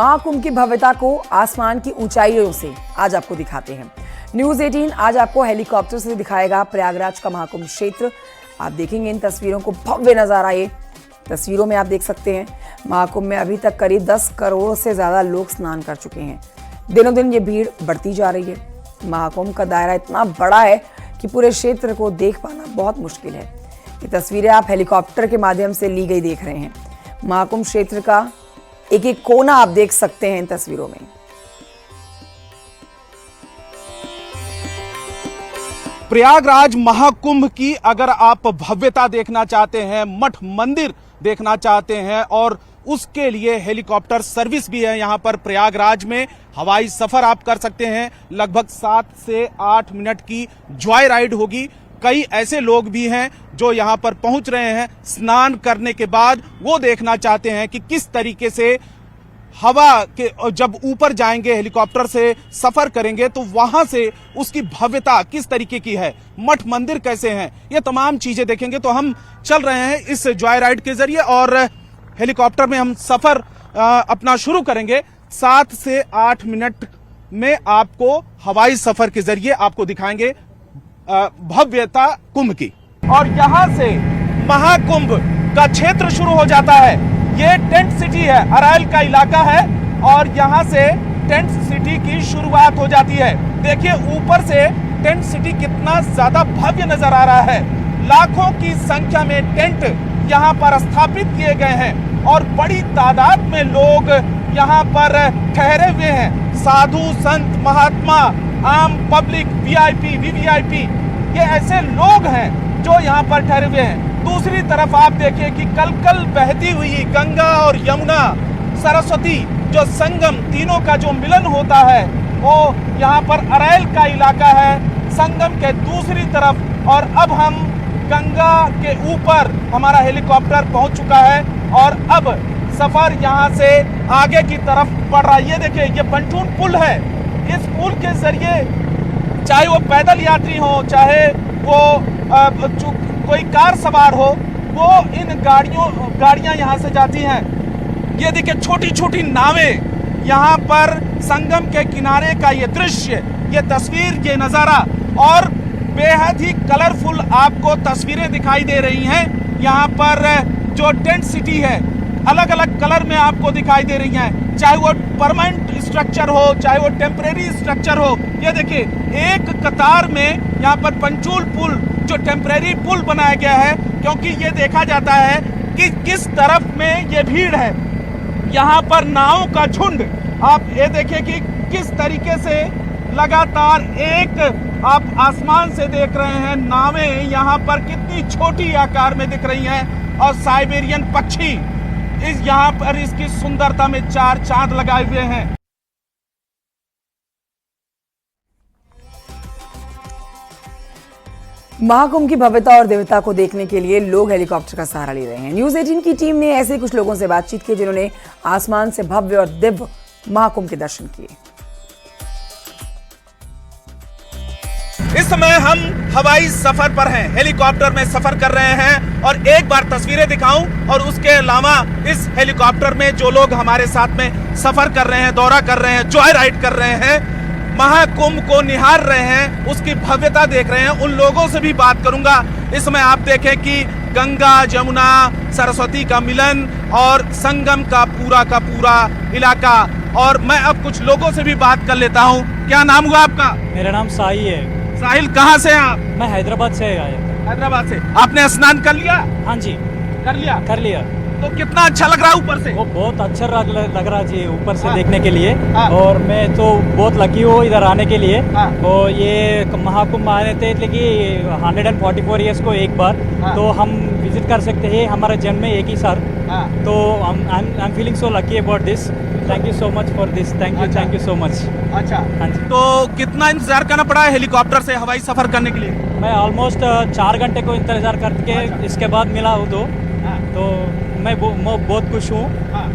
महाकुंभ की भव्यता को आसमान की ऊंचाइयों से आज आपको दिखाते हैं। न्यूज 18 आज आपको हेलीकॉप्टर से दिखाएगा प्रयागराज का महाकुंभ क्षेत्र। आप देखेंगे इन तस्वीरों को, भव्य नजारा ये तस्वीरों में आप देख सकते हैं। महाकुंभ में अभी तक करीब 10 करोड़ से ज्यादा लोग स्नान कर चुके हैं। दिनों दिन ये भीड़ बढ़ती जा रही है। महाकुंभ का दायरा इतना बड़ा है कि पूरे क्षेत्र को देख पाना बहुत मुश्किल है। ये तस्वीरें आप हेलीकॉप्टर के माध्यम से ली गई देख रहे हैं। महाकुंभ क्षेत्र का एक एक कोना आप देख सकते हैं इन तस्वीरों में। प्रयागराज महाकुंभ की अगर आप भव्यता देखना चाहते हैं, मठ मंदिर देखना चाहते हैं और उसके लिए हेलीकॉप्टर सर्विस भी है यहाँ पर प्रयागराज में। हवाई सफर आप कर सकते हैं। लगभग 7 से 8 मिनट की जॉय राइड होगी। कई ऐसे लोग भी हैं जो यहाँ पर पहुंच रहे हैं स्नान करने के बाद। वो देखना चाहते हैं कि किस तरीके से हवा के जब ऊपर जाएंगे, हेलीकॉप्टर से सफर करेंगे तो वहां से उसकी भव्यता किस तरीके की है, मठ मंदिर कैसे हैं, ये तमाम चीजें देखेंगे। तो हम चल रहे हैं इस जॉय राइड के जरिए और हेलीकॉप्टर में हम सफर अपना शुरू करेंगे। 7 से 8 मिनट में आपको हवाई सफर के जरिए आपको दिखाएंगे भव्यता कुंभ की। और यहां से महाकुंभ का क्षेत्र शुरू हो जाता है। ये टेंट सिटी है, अराइल का इलाका है और यहां से टेंट सिटी की शुरुआत हो जाती है। देखिए ऊपर से टेंट सिटी कितना ज्यादा भव्य नजर आ रहा है। लाखों की संख्या में टेंट यहां पर स्थापित किए गए हैं और बड़ी तादाद में लोग यहां पर ठहरे हुए हैं। साधु, संत, महात्मा, आम पब्लिक, वीआईपी, वीवीआईपी, ये ऐसे लोग हैं जो यहाँ पर ठहरे हुए हैं। दूसरी तरफ आप देखिए कि कल बहती हुई गंगा और यमुना, सरस्वती, जो संगम, तीनों का जो मिलन होता है वो यहाँ पर अरैल का इलाका है संगम के दूसरी तरफ। और अब हम गंगा के ऊपर हमारा हेलीकॉप्टर पहुंच चुका है और अब सफर यहाँ से आगे की तरफ बढ़ रहा है। ये देखिए ये पंटून पुल है। इस पुल के जरिए चाहे वो पैदल यात्री हो, चाहे वो कोई कार सवार हो, वो इन गाड़ियां यहाँ से जाती हैं। ये देखिए छोटी छोटी नावें, यहाँ पर संगम के किनारे का ये दृश्य, ये तस्वीर, ये नज़ारा और बेहद ही कलरफुल आपको तस्वीरें दिखाई दे रही हैं। यहाँ पर जो टेंट सिटी है अलग अलग कलर में आपको दिखाई दे रही हैं, चाहे वो परमानेंट स्ट्रक्चर हो, चाहे वो टेम्परेरी स्ट्रक्चर हो। ये देखिए एक कतार में यहाँ पर पंचूल पुल, जो टेम्परेरी पुल बनाया गया है, क्योंकि ये देखा जाता है कि किस तरफ में ये भीड़ है। यहाँ पर नावों का झुंड, आप ये देखिए कि किस तरीके से लगातार एक आप आसमान से देख रहे हैं नावें यहाँ पर कितनी छोटी आकार में दिख रही हैं और साइबेरियन पक्षी इस यहाँ पर इसकी सुंदरता में 4 चांद लगाए हुए हैं। महाकुंभ की भव्यता और दिव्यता को देखने के लिए लोग हेलीकॉप्टर का सहारा ले रहे हैं। न्यूज 18 की टीम ने ऐसे कुछ लोगों से बातचीत की जिन्होंने आसमान से भव्य और दिव्य महाकुंभ के दर्शन किए। इस समय हम हवाई सफर पर हैं, हेलीकॉप्टर में सफर कर रहे हैं और एक बार तस्वीरें दिखाऊं और उसके अलावा इस हेलीकॉप्टर में जो लोग हमारे साथ में सफर कर रहे हैं, दौरा कर रहे हैं, जॉय राइड कर रहे हैं, महाकुंभ को निहार रहे हैं, उसकी भव्यता देख रहे हैं, उन लोगों से भी बात करूंगा। इस समय आप देखें कि गंगा, जमुना, सरस्वती का मिलन और संगम का पूरा इलाका। और मैं अब कुछ लोगों से भी बात कर लेता हूँ। क्या नाम हुआ आपका? मेरा नाम साई है। साहिल, कहाँ से हैं आप? मैं हैदराबाद से आया। हैदराबाद से। आपने स्नान कर लिया? हाँ जी, कर लिया। तो कितना अच्छा लग रहा है ऊपर से? वो बहुत अच्छा लग रहा जी ऊपर से देखने के लिए। हाँ। और मैं तो बहुत लकी हूँ इधर आने के लिए। हाँ। और ये महाकुंभ आने थे लेकिन 144 ईयर्स को एक बार। हाँ। तो हम विजिट कर सकते हैं हमारे जन्म में एक ही साल। हाँ। तो I am feeling so lucky about this. Thank you so much for this. Thank you so much. अच्छा, हाँ जी। तो कितना इंतजार करना पड़ा है हेलीकॉप्टर से हवाई सफर करने के लिए? मैं ऑलमोस्ट 4 घंटे को इंतजार करके इसके बाद मिला हूँ तो मैं बहुत खुश हूँ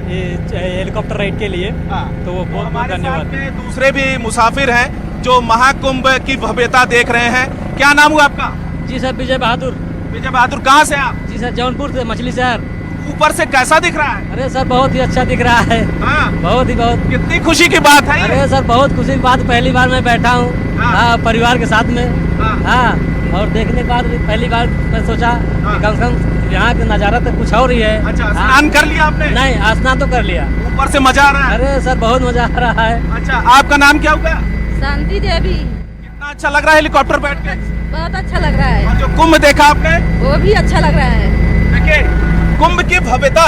ये हेलीकॉप्टर राइड के लिए। तो वो बहुत धन्यवाद। दूसरे भी मुसाफिर हैं जो महाकुंभ की भव्यता देख रहे हैं। क्या नाम हुआ आपका? जी सर, विजय बहादुर। विजय बहादुर, कहाँ से आप? जी सर, जौनपुर से, मछली शहर। ऊपर से कैसा दिख रहा है? अरे सर बहुत ही अच्छा दिख रहा है, हाँ, बहुत ही बहुत। कितनी खुशी की बात है ये? अरे सर बहुत खुशी की बात, पहली बार मैं बैठा हूँ हाँ, परिवार के साथ में हाँ, और देखने के बाद पहली बार मैं सोचा कि कम से कम यहाँ का नज़ारा तो कुछ और ही है। अच्छा, स्नान कर लिया आपने? नहीं, स्नान तो कर लिया। ऊपर से मजा आ रहा है? अरे सर बहुत मजा आ रहा है। अच्छा, आपका नाम क्या होगा? शांति देवी। कितना अच्छा लग रहा है हेलीकॉप्टर बैठ के? बहुत अच्छा लग रहा है। और जो कुंभ देखा आपने? वो भी अच्छा लग रहा है। देखिए, कुंभ की भव्यता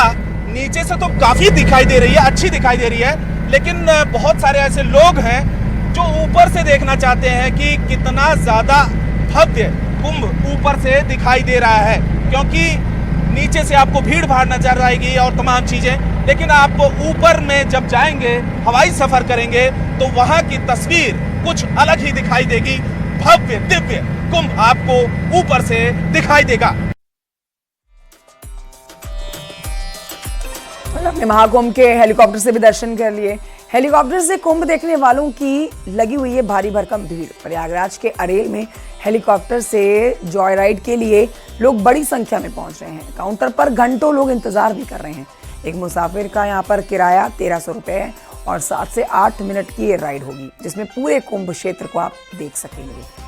नीचे से तो काफी दिखाई दे रही है, अच्छी दिखाई दे रही है, लेकिन बहुत सारे ऐसे लोग हैं जो ऊपर से देखना चाहते हैं कि कितना ज्यादा भव्य कुंभ ऊपर से दिखाई दे रहा है, क्योंकि नीचे से आपको भीड़ भाड़ नजर आएगी और तमाम चीजें, लेकिन आप ऊपर में जब जाएंगे, हवाई सफर करेंगे, तो वहां की तस्वीर कुछ अलग ही दिखाई देगी। भव्य दिव्य कुंभ आपको ऊपर से दिखाई देगा। अपने महाकुंभ के हेलीकॉप्टर से भी दर्शन कर लिए। हेलीकॉप्टर से कुंभ देखने वालों की लगी हुई है भारी भरकम भीड़। प्रयागराज के अरेल में हेलीकॉप्टर से जॉय राइड के लिए लोग बड़ी संख्या में पहुंच रहे हैं। काउंटर पर घंटों लोग इंतजार भी कर रहे हैं। एक मुसाफिर का यहाँ पर किराया 1300 रुपये है और 7 से 8 मिनट की ये राइड होगी, जिसमें पूरे कुंभ क्षेत्र को आप देख सकेंगे।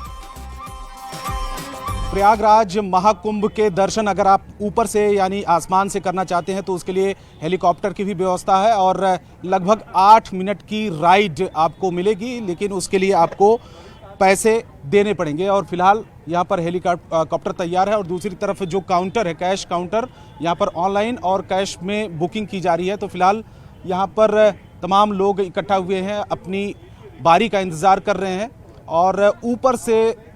प्रयागराज महाकुंभ के दर्शन अगर आप ऊपर से यानी आसमान से करना चाहते हैं तो उसके लिए हेलीकॉप्टर की भी व्यवस्था है और लगभग 8 मिनट की राइड आपको मिलेगी, लेकिन उसके लिए आपको पैसे देने पड़ेंगे। और फिलहाल यहाँ पर हेलीकॉप्टर तैयार है और दूसरी तरफ जो काउंटर है, कैश काउंटर, यहाँ पर ऑनलाइन और कैश में बुकिंग की जा रही है। तो फिलहाल यहाँ पर तमाम लोग इकट्ठा हुए हैं, अपनी बारी का इंतज़ार कर रहे हैं और ऊपर से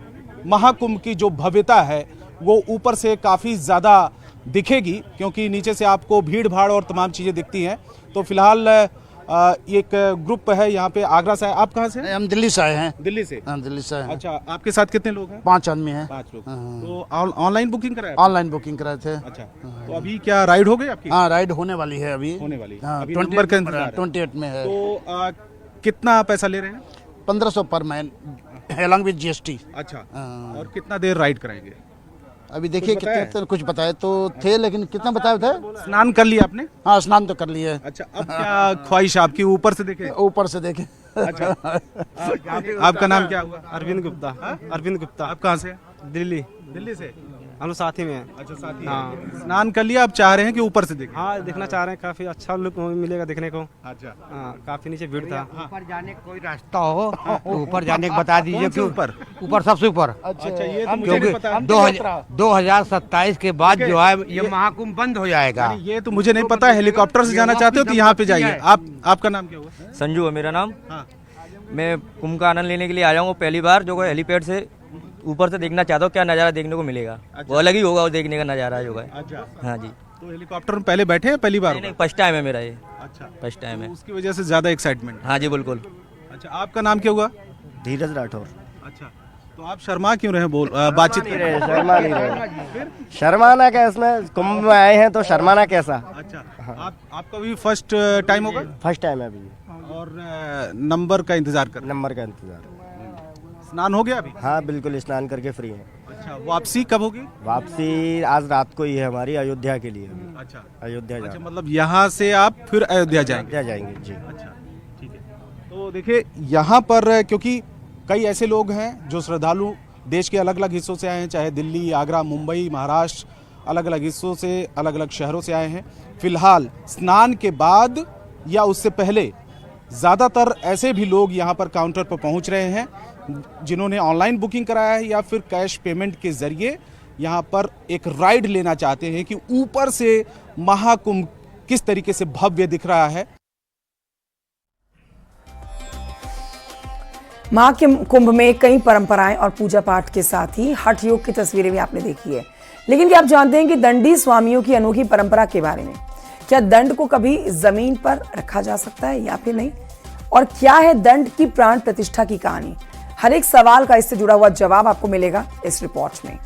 महाकुंभ की जो भव्यता है वो ऊपर से काफ़ी ज़्यादा दिखेगी, क्योंकि नीचे से आपको भीड़ भाड़ और तमाम चीज़ें दिखती हैं। तो फिलहाल एक ग्रुप है यहाँ पे आगरा से। आप कहाँ से हैं? हम दिल्ली से आए हैं। दिल्ली से? हाँ, दिल्ली से आए हैं। अच्छा, आपके साथ कितने लोग हैं? 5 आदमी हैं। 5 लोग। हाँ। तो ऑनलाइन बुकिंग कराया? ऑनलाइन बुकिंग कराए थे। अच्छा, तो अभी क्या राइड हो गई आपकी? हाँ, राइड होने वाली है अभी। होने वाली है। हाँ, अभी नंबर का इंतजार है। 28 में है। तो कितना पैसा ले रहे हैं? 1500 पर मैन अलॉन्ग विद GST। अच्छा, हाँ। और कितना देर राइड कराएंगे? अभी देखिए कितने कुछ बताए तो थे, लेकिन कितना बताए थे? स्नान कर लिया आपने? हाँ, स्नान तो कर लिए। अच्छा, अब क्या ख्वाहिश आपकी ऊपर से देखे? ऊपर से देखे। अच्छा, आपका नाम क्या हुआ? अरविंद गुप्ता। अरविंद गुप्ता। आप कहाँ से? दिल्ली। दिल्ली से? हम लोग साथ ही में हैं। अच्छा, साथी। हाँ। स्नान कर लिया, आप चाह रहे हैं कि ऊपर से देखें? हाँ, देखना चाह रहे हैं, काफी अच्छा लुक मिलेगा देखने को। अच्छा, हाँ, काफी नीचे भीड़ था। ऊपर जाने का कोई रास्ता हो तो ऊपर जाने का बता दीजिए। कौन से ऊपर? ऊपर सबसे ऊपर। अच्छा, ये तो मुझे नहीं क्योंकि पता। 2027 के बाद जो है ये महाकुंभ बंद हो जाएगा। ये तो मुझे नहीं पता। हेलीकॉप्टर से जाना चाहते हो तो यहाँ पे जाइए। आपका नाम क्या हुआ? संजू है मेरा नाम। हाँ। मैं कुंभ का आनंद लेने के लिए आया हूँ पहली बार, जो है हेलीपैड से ऊपर से देखना चाहता हूँ क्या नज़ारा देखने को मिलेगा। अच्छा। वो अलग ही होगा, वो देखने का नज़ारा जो है। अच्छा, हाँ जी। तो हेलीकॉप्टर में पहले बैठे हैं? पहली बार? नहीं, फर्स्ट टाइम है मेरा ये। अच्छा, फर्स्ट टाइम है। उसकी वजह से ज्यादा एक्साइटमेंट? हाँ जी, बिल्कुल। अच्छा, आपका नाम क्या हुआ? धीरज राठौर। अच्छा, तो आप शर्मा क्यों रहे बातचीत कर रहे हैं? शर्मा नहीं रहे। शर्माना क्या, इसमें कुंभ में आए हैं तो शर्माना कैसा। अच्छा, आपका भी फर्स्ट टाइम होगा? फर्स्ट टाइम है अभी। और नंबर का इंतजार कर? नंबर का इंतजार। स्नान हो गया अभी? हाँ, बिल्कुल स्नान करके फ्री हैं। अच्छा, वापसी कब होगी? वापसी आज रात को ही है हमारी, अयोध्या के लिए। अच्छा, अयोध्या अच्छा, मतलब यहाँ से आप फिर अयोध्या जाएंगे? जाएंगे जी। अच्छा, ठीक है। तो देखिए यहाँ पर क्योंकि कई ऐसे लोग हैं जो श्रद्धालु देश के अलग अलग हिस्सों से आए हैं, चाहे दिल्ली, आगरा, मुंबई, महाराष्ट्र, अलग अलग हिस्सों से, अलग अलग शहरों से आए हैं। फिलहाल स्नान के बाद या उससे पहले ज़्यादातर ऐसे भी लोग यहाँ पर काउंटर पर पहुँच रहे हैं जिन्होंने ऑनलाइन बुकिंग कराया है या फिर कैश पेमेंट के ज़रिए यहाँ पर एक राइड लेना चाहते हैं कि ऊपर से महाकुंभ किस तरीके से भव्य दिख रहा है। महाकुंभ में कई परंपराएं और पूजा पाठ के साथ ही हठ योग की तस्वीरें भी आपने देखी है, लेकिन क्या आप जानते हैं कि दंडी स्वामियों की अनोखी परंपरा के बारे में? क्या दंड को कभी जमीन पर रखा जा सकता है या फिर नहीं? और क्या है दंड की प्राण प्रतिष्ठा की कहानी? हर एक सवाल का इससे जुड़ा हुआ जवाब आपको मिलेगा इस रिपोर्ट में।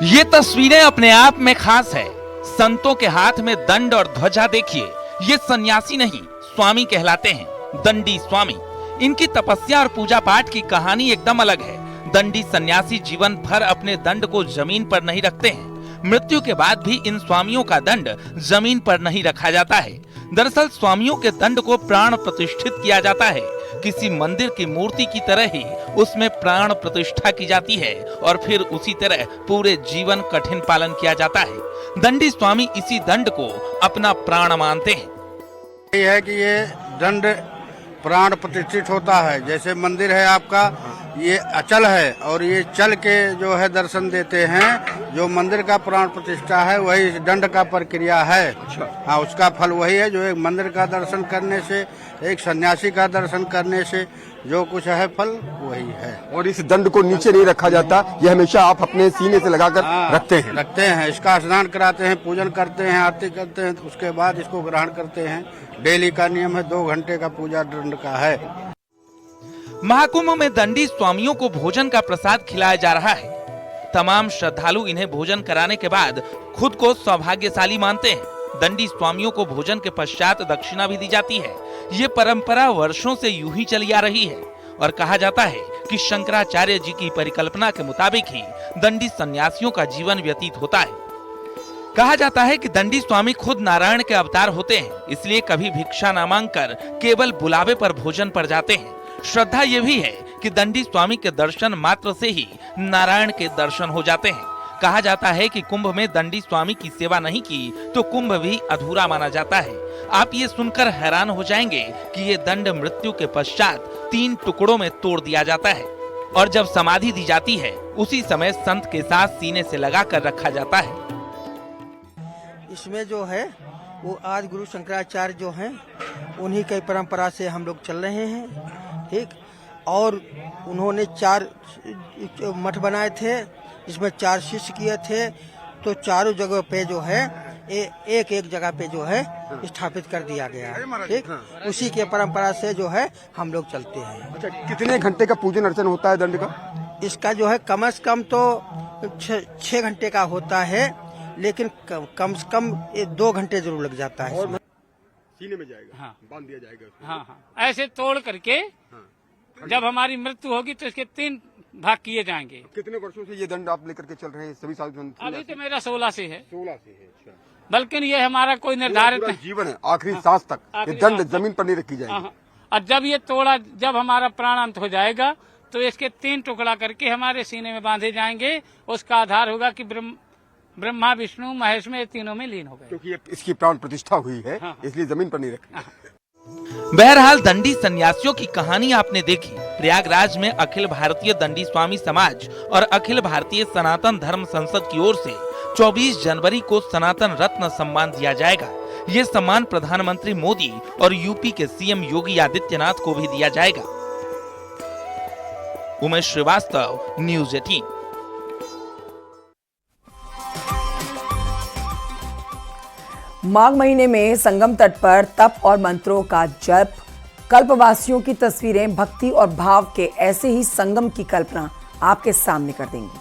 ये तस्वीरें अपने आप में खास है। संतों के हाथ में दंड और ध्वजा देखिए। ये सन्यासी नहीं, स्वामी कहलाते हैं, दंडी स्वामी। इनकी तपस्या और पूजा पाठ की कहानी एकदम अलग है। दंडी सन्यासी जीवन भर अपने दंड को जमीन पर नहीं रखते हैं। मृत्यु के बाद भी इन स्वामियों का दंड जमीन पर नहीं रखा जाता है। दरअसल स्वामियों के दंड को प्राण प्रतिष्ठित किया जाता है। किसी मंदिर की मूर्ति की तरह ही उसमें प्राण प्रतिष्ठा की जाती है और फिर उसी तरह पूरे जीवन कठिन पालन किया जाता है। दंडी स्वामी इसी दंड को अपना प्राण मानते हैं। ये है कि ये दंड प्राण प्रतिष्ठित होता है। जैसे मंदिर है आपका, ये अचल है और ये चल के जो है दर्शन देते हैं। जो मंदिर का प्राण प्रतिष्ठा है वही दंड का प्रक्रिया है। हाँ, उसका फल वही है जो एक मंदिर का दर्शन करने से, एक सन्यासी का दर्शन करने से जो कुछ है फल वही है। और इस दंड को नीचे नहीं रखा जाता, ये हमेशा आप अपने सीने से लगाकर रखते हैं। इसका स्नान कराते हैं, पूजन करते हैं, आरती करते हैं, उसके बाद इसको ग्रहण करते हैं। डेली का नियम है, 2 घंटे का पूजा दंड का है। महाकुंभ में दंडी स्वामियों को भोजन का प्रसाद खिलाया जा रहा है। तमाम श्रद्धालु इन्हें भोजन कराने के बाद खुद को सौभाग्यशाली मानते हैं। दंडी स्वामियों को भोजन के पश्चात दक्षिणा भी दी जाती है। ये परंपरा वर्षों से यूं ही चली आ रही है और कहा जाता है कि शंकराचार्य जी की परिकल्पना के मुताबिक ही दंडी सन्यासियों का जीवन व्यतीत होता है। कहा जाता है कि दंडी स्वामी खुद नारायण के अवतार होते हैं, इसलिए कभी भिक्षा न मांगकर केवल बुलावे पर भोजन पर जाते हैं। श्रद्धा ये भी है कि दंडी स्वामी के दर्शन मात्र से ही नारायण के दर्शन हो जाते हैं। कहा जाता है कि कुंभ में दंडी स्वामी की सेवा नहीं की तो कुंभ भी अधूरा माना जाता है। आप ये सुनकर हैरान हो जाएंगे कि ये दंड मृत्यु के पश्चात 3 टुकड़ों में तोड़ दिया जाता है और जब समाधि दी जाती है उसी समय संत के साथ सीने से लगाकर रखा जाता है। इसमें जो है वो आज गुरु शंकराचार्य जो हैं उन्हीं की परंपरा से हम लोग चल रहे हैं, ठीक। और उन्होंने 4 मठ बनाए थे, इसमें 4 शिष्य किए थे, तो चारों जगह पे जो है एक जगह पे जो है स्थापित कर दिया गया है, ठीक। उसी के परंपरा से जो है हम लोग चलते हैं। अच्छा, कितने घंटे का पूजन अर्चन होता है दंड का? इसका जो है कम से कम तो 6 घंटे का होता है, लेकिन कम से कम 2 घंटे जरूर लग जाता है। सीने में जाएगा, हाँ, बांध दिया जाएगा। हाँ, ऐसे तोड़ करके जब हमारी मृत्यु होगी तो इसके 3 भाग किए जाएंगे। कितने वर्षों से ये दंड आप लेकर के चल रहे हैं? सभी साल? अभी तो मेरा 16 से है। 16 से है। अच्छा। बल्कि ये हमारा कोई निर्धारित पूरा जीवन है, आखिरी सांस तक ये दंड जमीन पर नहीं रखी जाएगी। और जब ये तोड़ा, जब हमारा प्राण अंत हो जाएगा तो इसके 3 टुकड़ा करके हमारे सीने में बांधे जाएंगे। उसका आधार होगा कि ब्रह्मा विष्णु महेश में, ये तीनों में लीन हो गए, क्योंकि इसकी प्राण प्रतिष्ठा हुई है। इसलिए जमीन पर नहीं रखी। बहरहाल दंडी सन्यासियों की कहानी आपने देखी। प्रयागराज में अखिल भारतीय दंडी स्वामी समाज और अखिल भारतीय सनातन धर्म संसद की ओर से 24 जनवरी को सनातन रत्न सम्मान दिया जाएगा। ये सम्मान प्रधानमंत्री मोदी और यूपी के सीएम योगी आदित्यनाथ को भी दिया जाएगा। उमेश श्रीवास्तव, न्यूज़ 18। माघ महीने में संगम तट पर तप और मंत्रों का जप, कल्पवासियों की तस्वीरें भक्ति और भाव के ऐसे ही संगम की कल्पना आपके सामने कर देंगी।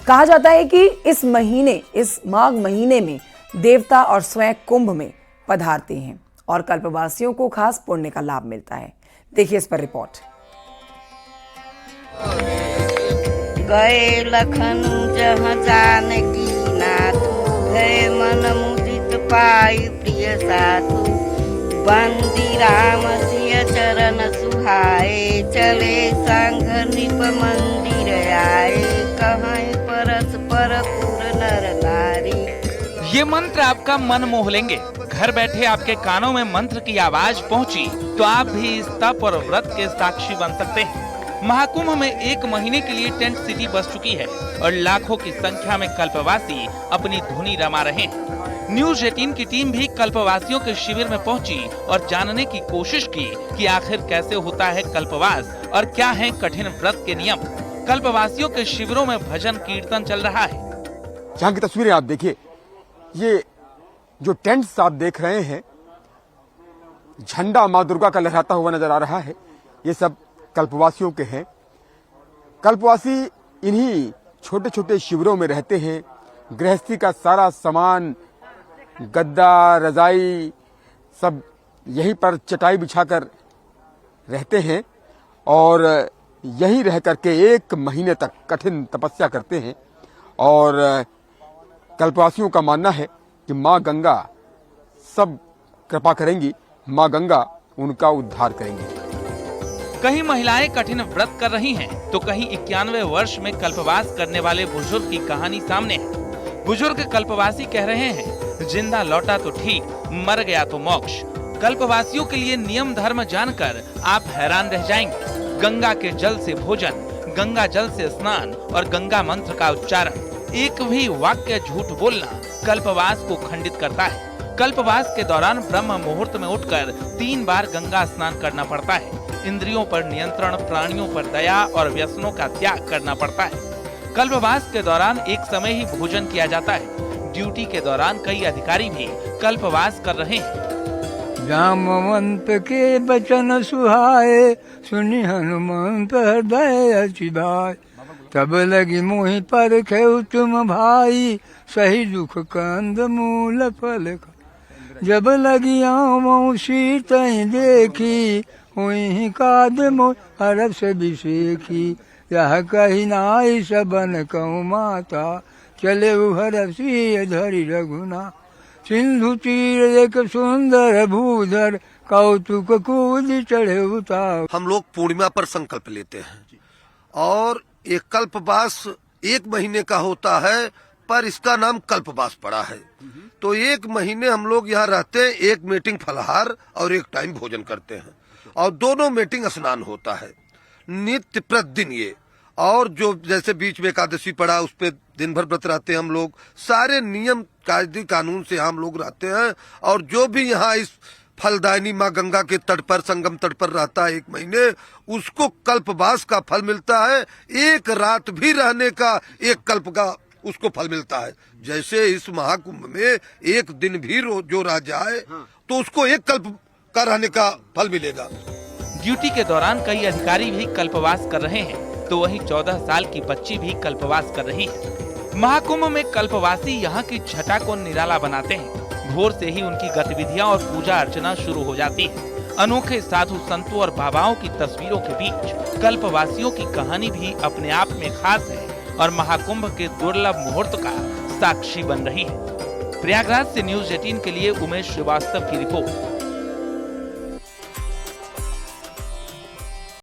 कहा जाता है कि इस माघ महीने में देवता और स्वयं कुंभ में पधारते हैं और कल्पवासियों को खास पुण्य का लाभ मिलता है। देखिए इस पर रिपोर्ट। गए लखन जहाँ जानकी नाथु, गए मन मुदित पाई प्रिय साधु, बंदी राम सिय चरण सुहाए, चले संघ नृप मंदिर आए, कहीं परस्पर पुर नर नारी। ये मंत्र आपका मन मोह लेंगे। घर बैठे आपके कानों में मंत्र की आवाज पहुंची तो आप भी इस तप और व्रत के साक्षी बन सकते हैं। महाकुंभ में 1 महीने के लिए टेंट सिटी बस चुकी है और लाखों की संख्या में कल्पवासी अपनी धुनी रमा रहे हैं। न्यूज़ 18 की टीम भी कल्पवासियों के शिविर में पहुंची और जानने की कोशिश की कि आखिर कैसे होता है कल्पवास और क्या है कठिन व्रत के नियम। कल्पवासियों के शिविरों में भजन कीर्तन चल रहा है। जहाँ की तस्वीरें आप देखिए, ये जो टेंट्स आप देख रहे हैं, झंडा माँ दुर्गा का लहराता हुआ नजर आ रहा है। ये सब कल्पवासियों के हैं। कल्पवासी इन्हीं छोटे छोटे शिविरों में रहते हैं। गृहस्थी का सारा सामान, गद्दा, रजाई, सब यहीं पर चटाई बिछाकर रहते हैं और यहीं रह करके 1 महीने तक कठिन तपस्या करते हैं। और कल्पवासियों का मानना है कि माँ गंगा सब कृपा करेंगी, माँ गंगा उनका उद्धार करेंगी। कहीं महिलाएं कठिन व्रत कर रही हैं, तो कहीं 91 वर्ष में कल्पवास करने वाले बुजुर्ग की कहानी सामने है। बुजुर्ग कल्पवासी कह रहे हैं, जिंदा लौटा तो ठीक, मर गया तो मोक्ष। कल्पवासियों के लिए नियम धर्म जानकर आप हैरान रह जाएंगे। गंगा के जल से भोजन, गंगा जल से स्नान और गंगा मंत्र का उच्चारण, एक भी वाक्य झूठ बोलना कल्पवास को खंडित करता है। कल्पवास के दौरान ब्रह्म मुहूर्त में उठकर 3 बार गंगा स्नान करना पड़ता है। इंद्रियों पर नियंत्रण, प्राणियों पर दया और व्यसनों का त्याग करना पड़ता है। कल्पवास के दौरान एक समय ही भोजन किया जाता है। ड्यूटी के दौरान कई अधिकारी भी कल्पवास कर रहे हैं। जामवंत के बचन सुहाए, सुनि हनुमंत हृदय अचिबाय। तब लगी मोहि पर खेउ तुम भाई, सही दुख कंद मूल फल। जब लगी आमौ सीतहि देखी, हुई काद मोहि हरस बिसेखी। यह कही नाई सबन कहूँ माता, चले हरसी धरि रघुना। सिंधु तीर एक सुंदर भूधर, कौतुक कूद चढ़े उतार। हम लोग पूर्णिमा पर संकल्प लेते हैं और एक कल्पवास 1 महीने का होता है, पर इसका नाम कल्पवास पड़ा है। तो 1 महीने हम लोग यहाँ रहते हैं। 1 मीटिंग फलाहार और 1 टाइम भोजन करते हैं और दोनों मीटिंग स्नान होता है नित्य प्रतिदिन ये। और जो जैसे बीच में एकादशी पड़ा, उस पे दिन भर व्रत रहते हैं हम लोग। सारे नियम कायदे कानून से हम लोग रहते हैं। और जो भी यहाँ इस फलदायिनी माँ गंगा के तट पर, संगम तट पर रहता है 1 महीने, उसको कल्पवास का फल मिलता है। 1 रात भी रहने का 1 कल्प का उसको फल मिलता है। जैसे इस महाकुंभ में 1 दिन भी जो रह जाए तो उसको 1 कल्प का रहने का फल मिलेगा। ड्यूटी के दौरान कई अधिकारी भी कल्पवास कर रहे हैं, तो वहीं 14 साल की बच्ची भी कल्पवास कर रही है। महाकुंभ में कल्पवासी यहाँ की छटा को निराला बनाते हैं। भोर से ही उनकी गतिविधियाँ और पूजा अर्चना शुरू हो जाती है। अनोखे साधु संतों और बाबाओं की तस्वीरों के बीच कल्पवासियों की कहानी भी अपने आप में खास है और महाकुंभ के दुर्लभ मुहूर्त का साक्षी बन रही है। प्रयागराज से न्यूज़ 18 के लिए उमेश श्रीवास्तव की रिपोर्ट।